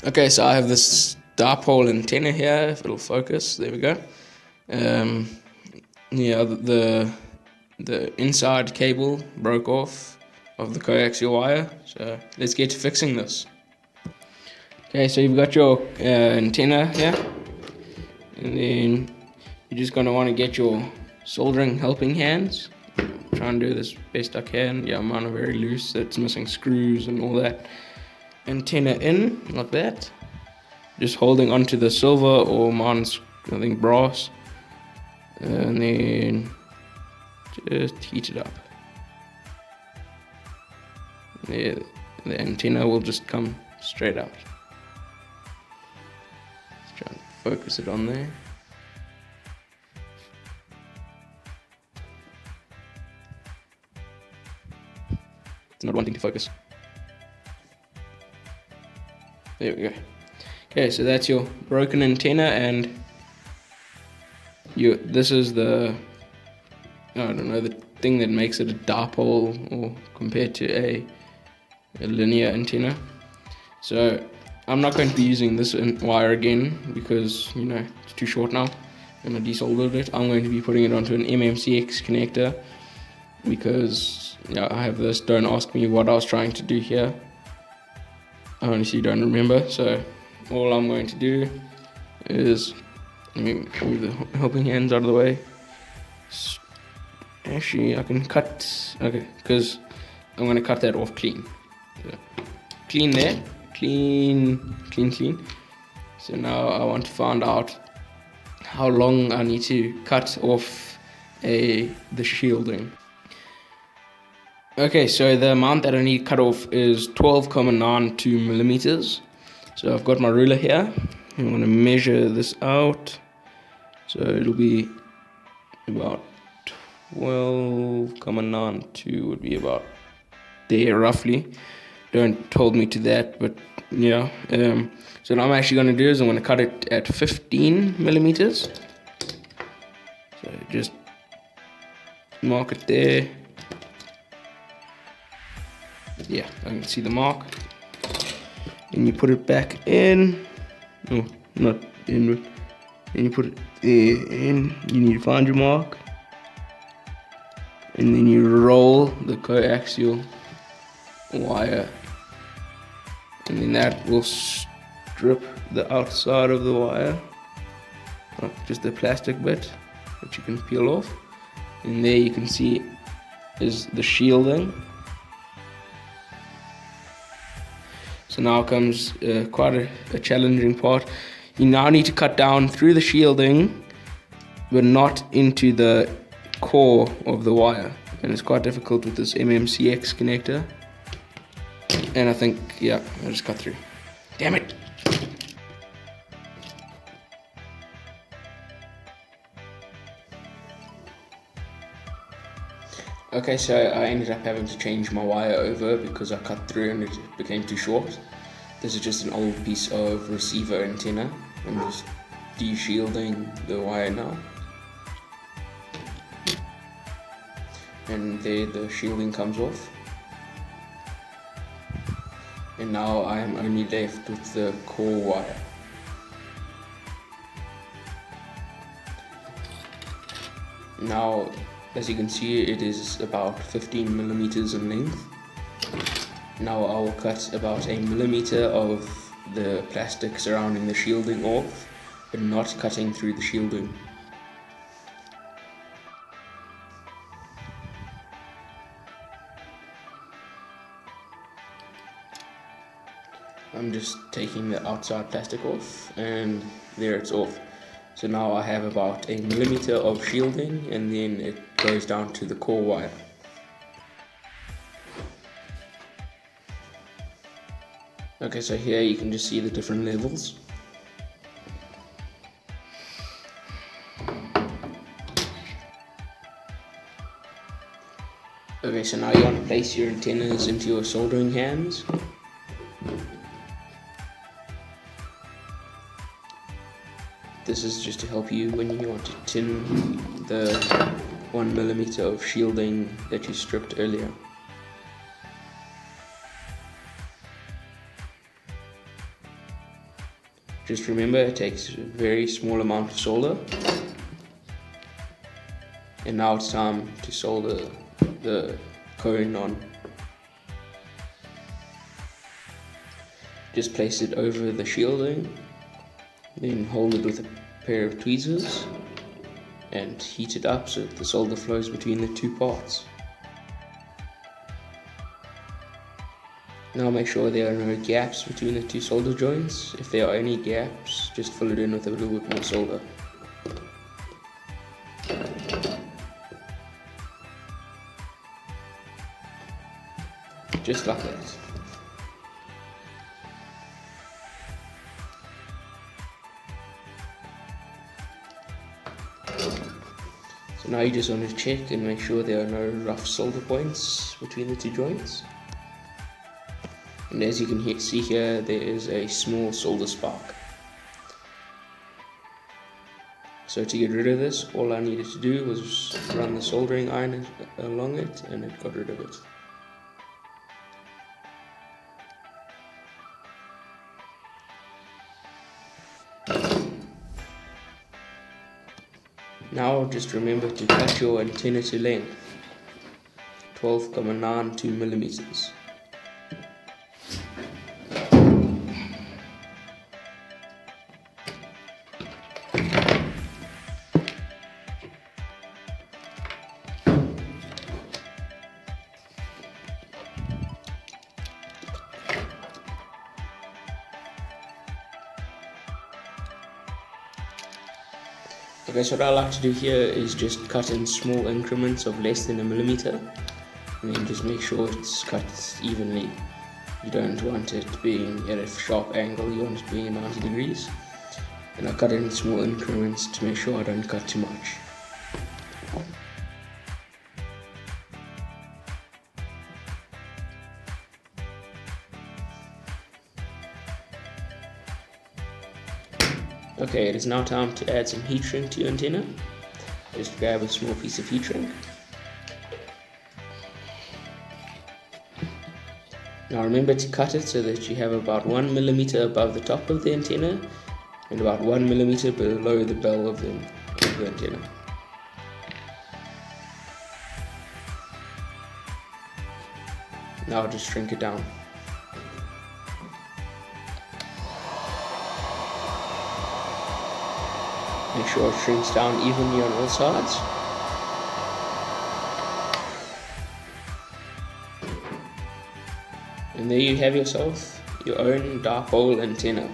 Okay, so I have this dipole antenna here. If it'll focus, there we go. Yeah, the inside cable broke off of the coaxial wire. So let's get to fixing this. Okay, so you've got your antenna here, and then you're just gonna want to get your soldering helping hands. Try and do this best I can. Yeah, mine are very loose. It's missing screws and all that. Antenna in like that. Just holding onto the silver, or mine's I think brass, and then just heat it up. The antenna will just come straight out. Let's try and focus it on there. It's not wanting to focus. There we go. Okay, so that's your broken antenna, and this is the, I don't know, the thing that makes it a dipole or compared to a linear antenna. So I'm not going to be using this wire again because it's too short now. I'm going to desolder it. I'm going to be putting it onto an MMCX connector because I have this. Don't ask me what I was trying to do here. I honestly don't remember. So all I'm going to do is, let me move the helping hands out of the way. Actually, I can cut, okay, because I'm going to cut that off clean. So, clean there, clean. So now I want to find out how long I need to cut off the shielding. Okay, so the amount that I need cut off is 12.92 millimeters. So I've got my ruler here. I'm going to measure this out. So it'll be about 12.92 would be about there roughly. Don't hold me to that, but yeah. So what I'm actually going to do is I'm going to cut it at 15 millimeters. So just mark it there. Yeah, I can see the mark. And you put it back in. No, not in. And you put it there in. You need to find your mark. And then you roll the coaxial wire. And then that will strip the outside of the wire. Like just the plastic bit that you can peel off. And there you can see is the shielding. So now comes quite a challenging part. You now need to cut down through the shielding, but not into the core of the wire. And it's quite difficult with this MMCX connector. And I think, yeah, I just cut through. Damn it! Okay, so I ended up having to change my wire over because I cut through and it became too short. This is just an old piece of receiver antenna. I'm just de-shielding the wire now. And there the shielding comes off. And now I am only left with the core wire. Now, as you can see, it is about 15 millimeters in length. Now I will cut about a millimeter of the plastic surrounding the shielding off, but not cutting through the shielding. I'm just taking the outside plastic off, and there it's off. So now I have about a millimeter of shielding, and then it goes down to the core wire. Okay, so here you can just see the different levels. Okay, so now you want to place your antennas into your soldering hands. This is just to help you when you want to tin the 1 millimeter of shielding that you stripped earlier. Just remember, it takes a very small amount of solder. And now it's time to solder the cone on. Just place it over the shielding, then hold it with a pair of tweezers and heat it up so that the solder flows between the two parts. Now make sure there are no gaps between the two solder joints. If there are any gaps, just fill it in with a little bit more solder. Just like that. So now you just want to check and make sure there are no rough solder points between the two joints. And as you can see here, there is a small solder spark. So to get rid of this, all I needed to do was run the soldering iron along it, and it got rid of it. Now just remember to cut your antenna to length, 12.92 millimeters. Okay, so what I like to do here is just cut in small increments of less than a millimeter, and then just make sure it's cut evenly. You don't want it being at a sharp angle, you want it being at 90 degrees. And I cut it in small increments to make sure I don't cut too much. Okay, it is now time to add some heat shrink to your antenna. Just grab a small piece of heat shrink. Now remember to cut it so that you have about 1 millimeter above the top of the antenna and about 1 millimeter below the bell of the antenna. Now just shrink it down. Make sure it shrinks down evenly on all sides. And there you have yourself your own dipole antenna.